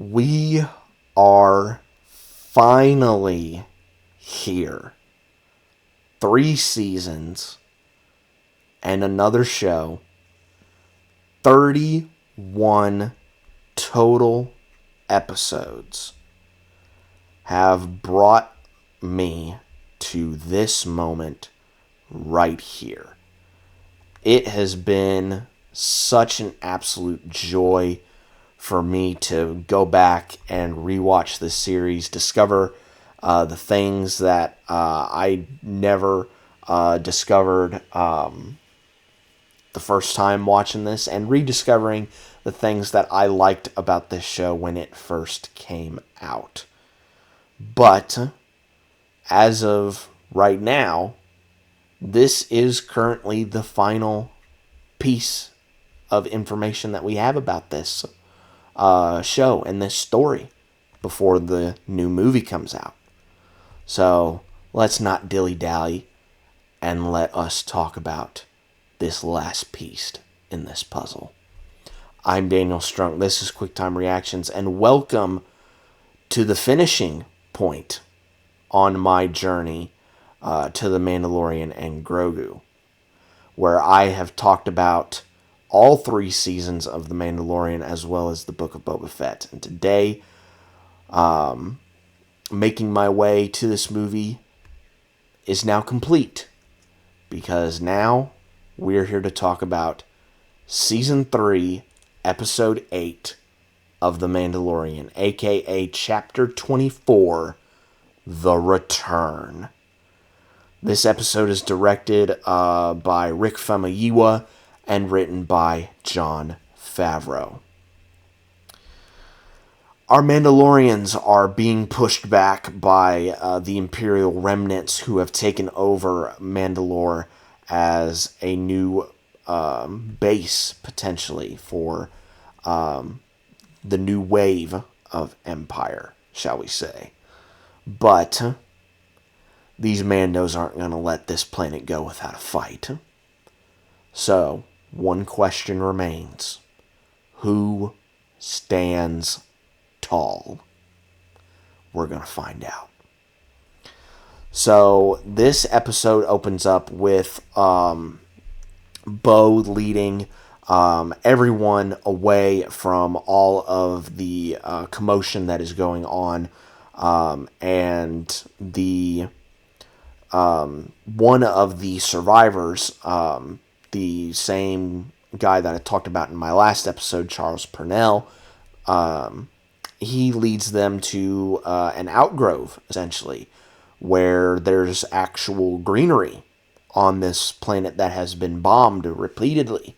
We are finally here. 3 seasons and another show. 31 total episodes have brought me to this moment right here. It has been such an absolute joy for me to go back and rewatch this series, discover the things that I never discovered the first time watching this, and rediscovering the things that I liked about this show when it first came out. But as of right now, this is currently the final piece of information that we have about this show and this story before the new movie comes out. So let's not dilly-dally and let us talk about this last piece in this puzzle. I'm Daniel Strunk. This is QuickTime Reactions, and welcome to the finishing point on my journey to the Mandalorian and Grogu, where I have talked about all 3 seasons of The Mandalorian as well as the Book of Boba Fett. And today, making my way to this movie is now complete, because now we're here to talk about Season 3, Episode 8 of The Mandalorian, aka Chapter 24, The Return. This episode is directed by Rick Famuyiwa and written by Jonfavreau. Our Mandalorians are being pushed back by the Imperial remnants who have taken over Mandalore as a new base, potentially, for the new wave of Empire, shall we say. But these Mandos aren't going to let this planet go without a fight. So, one question remains. Who stands tall? We're going to find out. So, this episode opens up with Bo leading everyone away from all of the commotion that is going on, and the one of the survivors, the same guy that I talked about in my last episode, Charles Purnell, he leads them to an outgrove, essentially, where there's actual greenery on this planet that has been bombed repeatedly.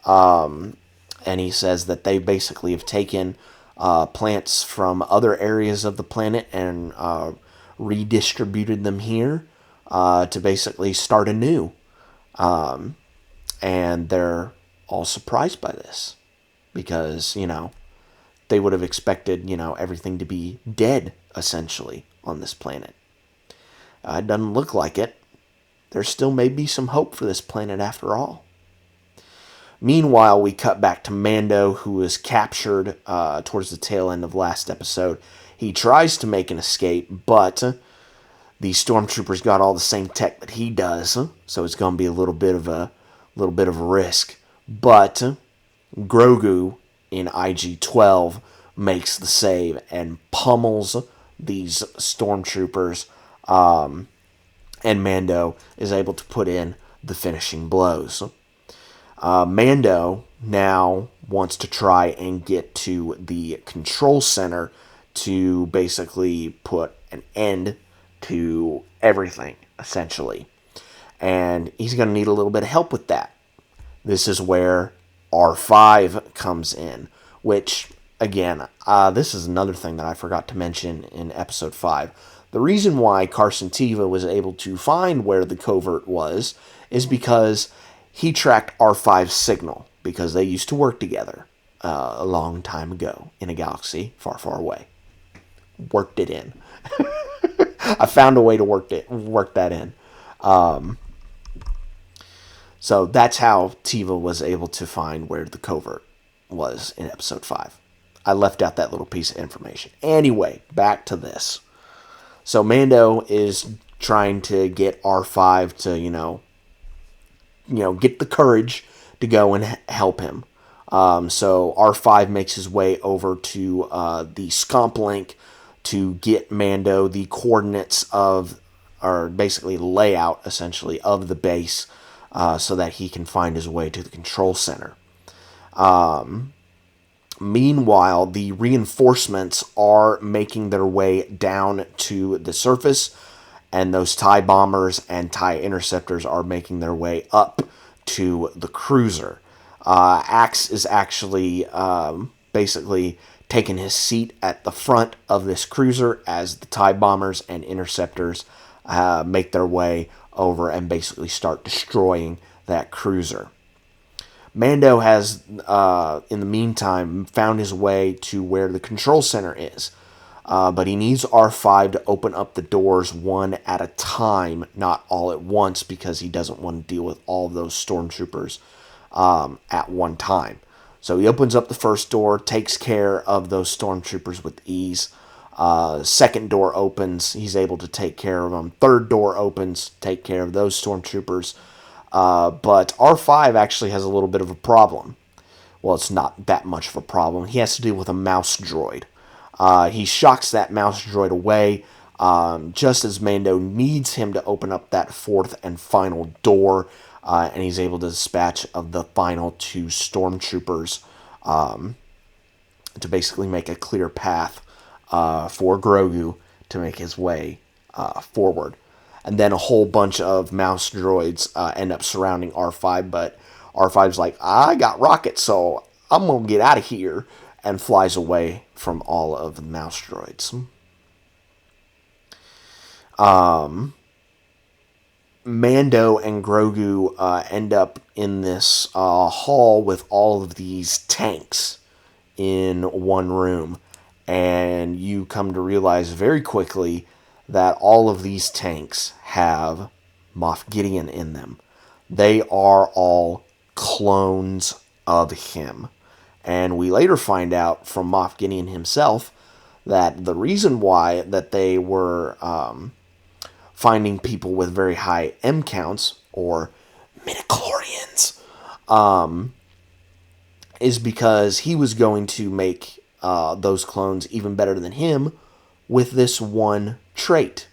And he says that they basically have taken plants from other areas of the planet and redistributed them here to basically start anew. And they're all surprised by this because, they would have expected, everything to be dead, essentially, on this planet. It doesn't look like it. There still may be some hope for this planet after all. Meanwhile, we cut back to Mando, who was captured towards the tail end of last episode. He tries to make an escape, but the stormtroopers got all the same tech that he does, so it's going to be a little bit of a risk. But Grogu in IG-12 makes the save and pummels these stormtroopers, and Mando is able to put in the finishing blows. Mando now wants to try and get to the control center to basically put an end to everything, essentially. And he's going to need a little bit of help with that. This is where R5 comes in, which, again, this is another thing that I forgot to mention in Episode 5. The reason why Carson Teva was able to find where the covert was is because he tracked R5's signal, because they used to work together a long time ago in a galaxy far, far away. Worked it in. I found a way to work that in. So that's how Teva was able to find where the covert was in Episode 5. I left out that little piece of information. Anyway, back to this. So Mando is trying to get R5 to, get the courage to go and help him. So R5 makes his way over to the Scomp Link to get Mando the coordinates of, or basically layout, essentially, of the base so that he can find his way to the control center. Meanwhile, the reinforcements are making their way down to the surface, and those TIE bombers and TIE interceptors are making their way up to the cruiser. Axe is actually basically taking his seat at the front of this cruiser as the TIE bombers and interceptors make their way over and basically start destroying that cruiser. Mando has, in the meantime, found his way to where the control center is. But he needs R5 to open up the doors one at a time, not all at once, because he doesn't want to deal with all of those stormtroopers at one time. So he opens up the first door, takes care of those stormtroopers with ease. Second door opens, he's able to take care of them. Third door opens, take care of those stormtroopers. But R5 actually has a little bit of a problem. Well, it's not that much of a problem. He has to deal with a mouse droid. He shocks that mouse droid away just as Mando needs him to open up that fourth and final door, and he's able to dispatch of the final two stormtroopers to basically make a clear path for Grogu to make his way forward. And then a whole bunch of mouse droids end up surrounding R5, but R5's like, I got rockets, so I'm going to get out of here, and flies away from all of the mouse droids. Mando and Grogu end up in this hall with all of these tanks in one room, and you come to realize very quickly that all of these tanks have Moff Gideon in them. They are all clones of him. And we later find out from Moff Gideon himself that the reason why that they were finding people with very high M counts, or midichlorians, is because he was going to make those clones even better than him with this one trait: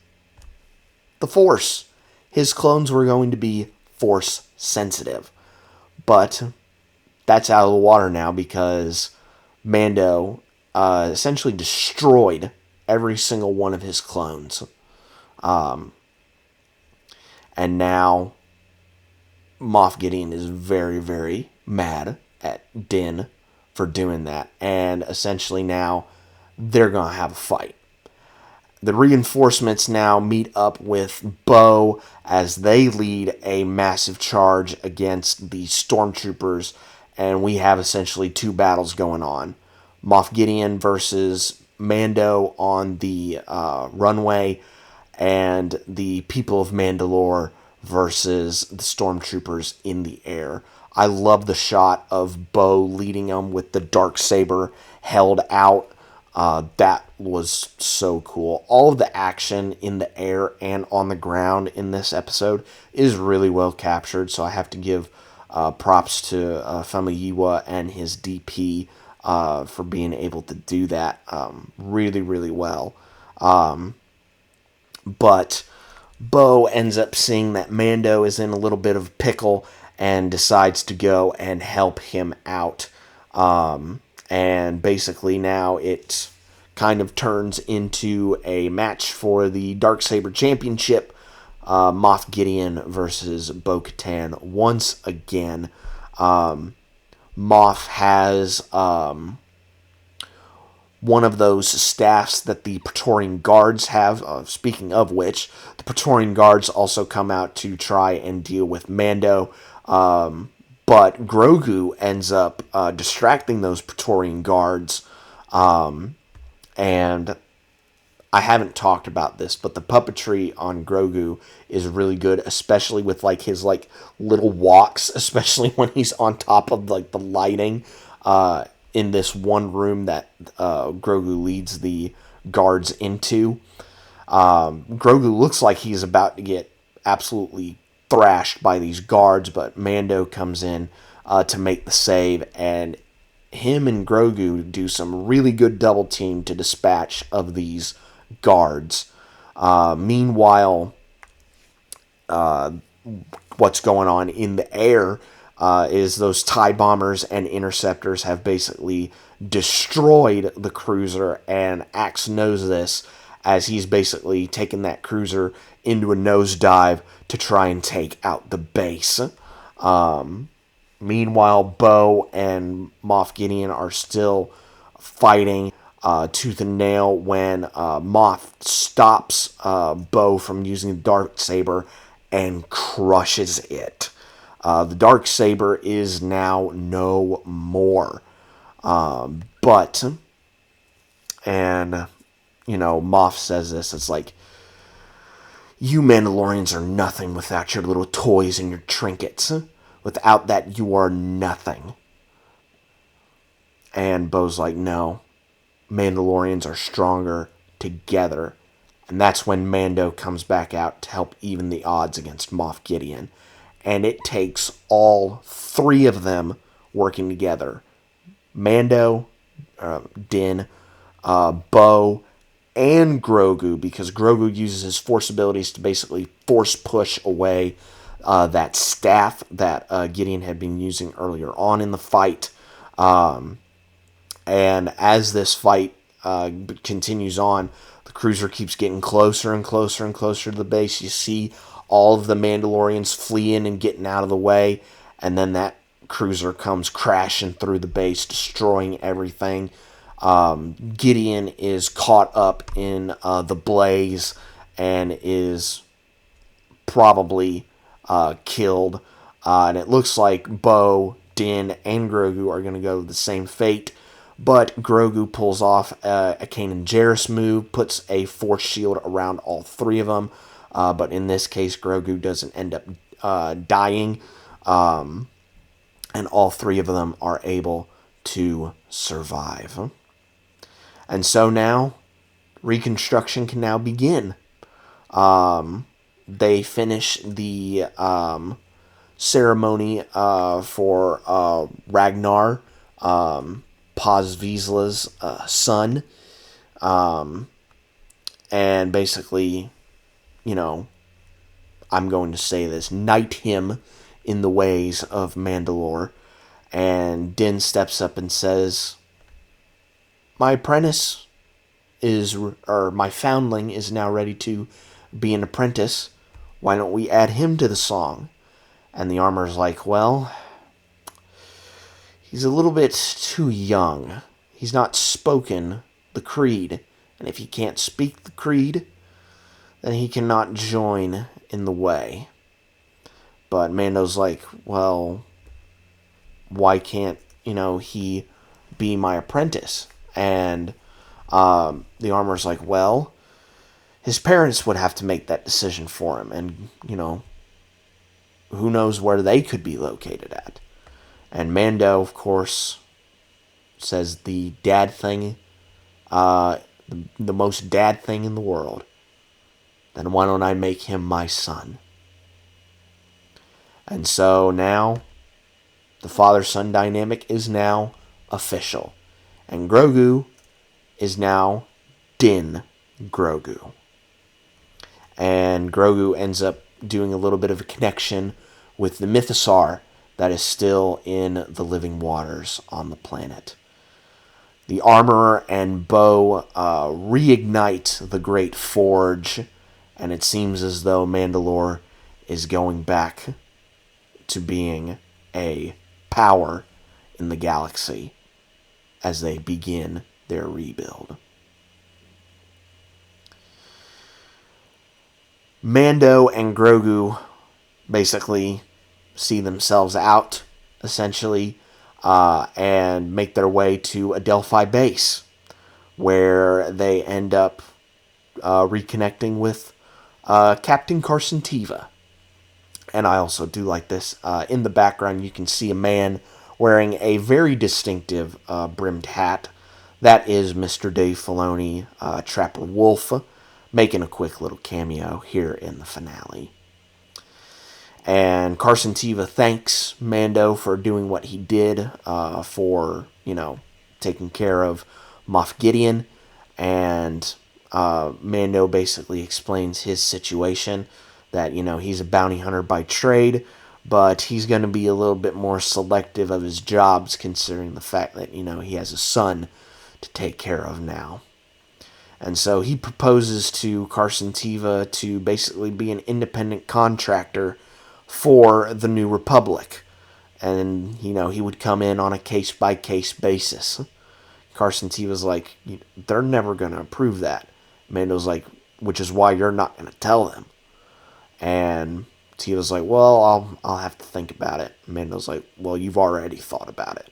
the Force. His clones were going to be Force sensitive. But that's out of the water now because Mando essentially destroyed every single one of his clones. And now Moff Gideon is very, very mad at Din for doing that. And essentially now they're going to have a fight. The reinforcements now meet up with Bo as they lead a massive charge against the stormtroopers, and we have essentially two battles going on. Moff Gideon versus Mando on the runway, and the people of Mandalore versus the stormtroopers in the air. I love the shot of Bo leading them with the darksaber held out. That was so cool. All of the action in the air and on the ground in this episode is really well captured, so I have to give props to Famuyiwa and his DP for being able to do that really, really well. But Bo ends up seeing that Mando is in a little bit of a pickle and decides to go and help him out. And basically now it kind of turns into a match for the Darksaber Championship. Moff Gideon versus Bo-Katan once again. Moff has one of those staffs that the Praetorian Guards have. Speaking of which, the Praetorian Guards also come out to try and deal with Mando. But Grogu ends up distracting those Praetorian Guards. And I haven't talked about this, but the puppetry on Grogu is really good, especially with his little walks, especially when he's on top of the lighting. in this one room that Grogu leads the guards into. Grogu looks like he's about to get absolutely thrashed by these guards, but Mando comes in to make the save, and him and Grogu do some really good double team to dispatch of these guards. Meanwhile, what's going on in the air is those TIE bombers and interceptors have basically destroyed the cruiser, and Axe knows this as he's basically taken that cruiser into a nosedive to try and take out the base. Meanwhile, Bo and Moff Gideon are still fighting tooth and nail when Moff stops Bo from using the darksaber and crushes it. The darksaber is now no more. Moff says this, it's like, you Mandalorians are nothing without your little toys and your trinkets. Without that, you are nothing. And Bo's like, no, Mandalorians are stronger together. And that's when Mando comes back out to help even the odds against Moff Gideon. And it takes all three of them working together. Mando, Din, Bo, and Grogu, because Grogu uses his force abilities to basically force push away that staff that Gideon had been using earlier on in the fight. And as this fight continues on, the cruiser keeps getting closer and closer and closer to the base. You see all of the Mandalorians fleeing and getting out of the way, and then that cruiser comes crashing through the base, destroying everything. Gideon is caught up in the blaze and is probably killed. And it looks like Bo, Din, and Grogu are going to go the same fate. But Grogu pulls off a Kanan Jarrus move, puts a force shield around all three of them. But in this case, Grogu doesn't end up dying. And all three of them are able to survive. And so now, reconstruction can now begin. They finish the ceremony for Ragnar, Paz Vizsla's son. And basically, I'm going to say this, knight him in the ways of Mandalore. And Din steps up and says, my foundling is now ready to be an apprentice. Why don't we add him to the song? And the armor's like, well, he's a little bit too young. He's not spoken the creed. And if he can't speak the creed, then he cannot join in the way. But Mando's like, well, why can't, he be my apprentice? And the armor's like, well, his parents would have to make that decision for him. And, who knows where they could be located at. And Mando, of course, says the dad thing, the most dad thing in the world. Then why don't I make him my son? And so now, the father-son dynamic is now official. And Grogu is now Din Grogu. And Grogu ends up doing a little bit of a connection with the mythosaur that is still in the living waters on the planet. The armorer and Bo reignite the Great Forge, and it seems as though Mandalore is going back to being a power in the galaxy as they begin their rebuild. Mando and Grogu basically see themselves out, essentially, and make their way to a Delphi base, where they end up reconnecting with Captain Carson Teva. And I also do like this. In the background, you can see a man wearing a very distinctive brimmed hat. That is Mr. Dave Filoni, Trapper Wolf, making a quick little cameo here in the finale. And Carson Teva thanks Mando for doing what he did, for, taking care of Moff Gideon. And Mando basically explains his situation, that, he's a bounty hunter by trade, but he's going to be a little bit more selective of his jobs, considering the fact that, he has a son to take care of now. And so he proposes to Carson Teva to basically be an independent contractor for the New Republic. And, he would come in on a case-by-case basis. Carson Teva's like, they're never going to approve that. Mando's like, which is why you're not going to tell them. And Teva's like, well, I'll have to think about it. Mando's like, well, you've already thought about it.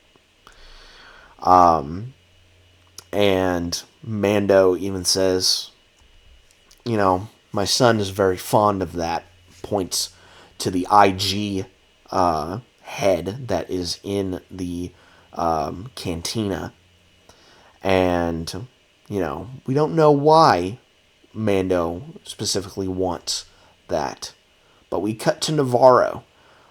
And Mando even says, my son is very fond of that. Points to the IG head that is in the cantina. And, we don't know why Mando specifically wants that. But we cut to Navarro,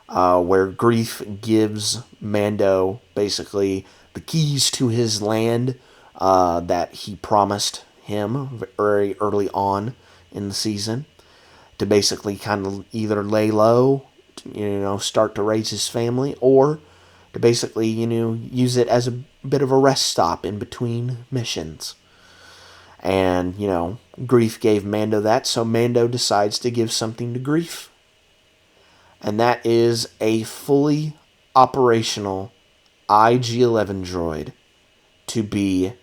where Greef gives Mando basically the keys to his land that he promised him very early on in the season, to basically kind of either lay low, start to raise his family, or to basically, use it as a bit of a rest stop in between missions. And, Greef gave Mando that, so Mando decides to give something to Greef. And that is a fully operational IG-11 droid to be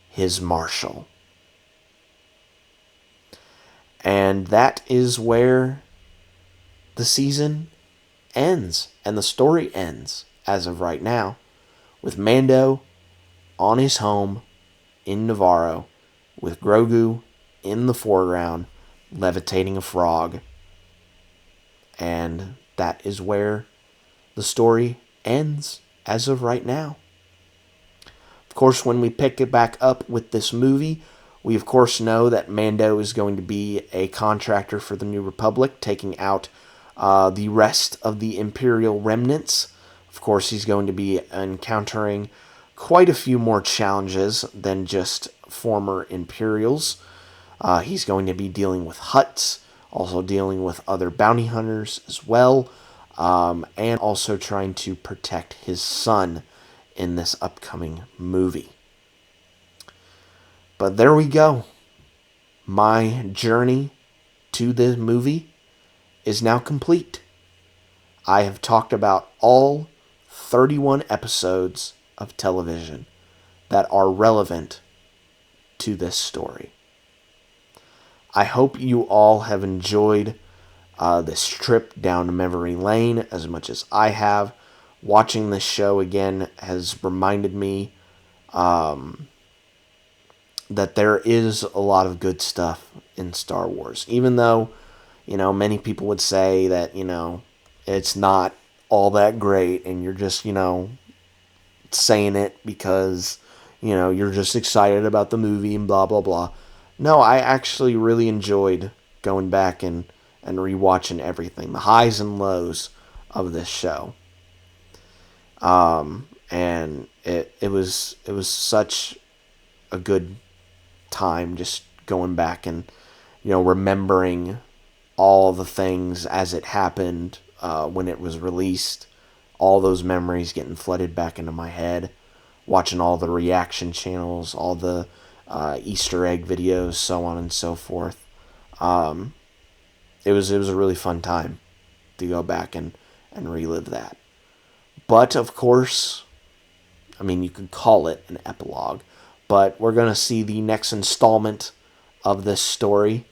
his marshal. And that is where the season ends, and the story ends, as of right now, with Mando on his home in Navarro, with Grogu in the foreground, levitating a frog. And that is where the story ends, as of right now. Of course, when we pick it back up with this movie, we of course know that Mando is going to be a contractor for the New Republic, taking out the rest of the Imperial remnants. Of course, he's going to be encountering quite a few more challenges than just former Imperials. He's going to be dealing with Hutts, also dealing with other bounty hunters as well, and also trying to protect his son in this upcoming movie. But there we go. My journey to this movie is now complete. I have talked about all 31 episodes of television that are relevant to this story. I hope you all have enjoyed this trip down to memory lane as much as I have. Watching this show again has reminded me that there is a lot of good stuff in Star Wars. Even though, many people would say that, it's not all that great and you're just, saying it because, you're just excited about the movie and blah, blah, blah. No, I actually really enjoyed going back and rewatching everything, the highs and lows of this show. And it was such a good time just going back and, remembering all the things as it happened when it was released. All those memories getting flooded back into my head. Watching all the reaction channels, all the Easter egg videos, so on and so forth. It was a really fun time to go back and relive that. But, of course, you could call it an epilogue, but we're going to see the next installment of this story.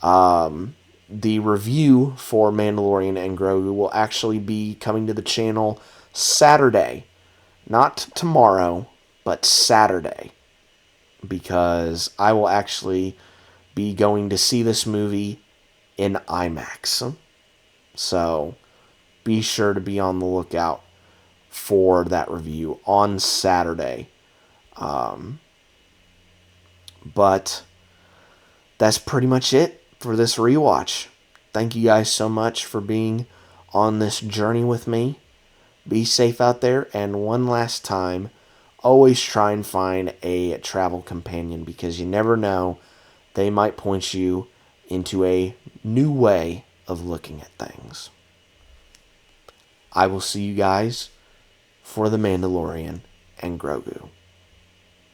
The review for Mandalorian and Grogu will actually be coming to the channel Saturday. Not tomorrow, but Saturday. Because I will actually be going to see this movie in IMAX. So, be sure to be on the lookout for that review on Saturday. But that's pretty much it for this rewatch. Thank you guys so much for being on this journey with me. Be safe out there, and one last time, always try and find a travel companion, because you never know, they might point you into a new way of looking at things. I will see you guys for The Mandalorian and Grogu.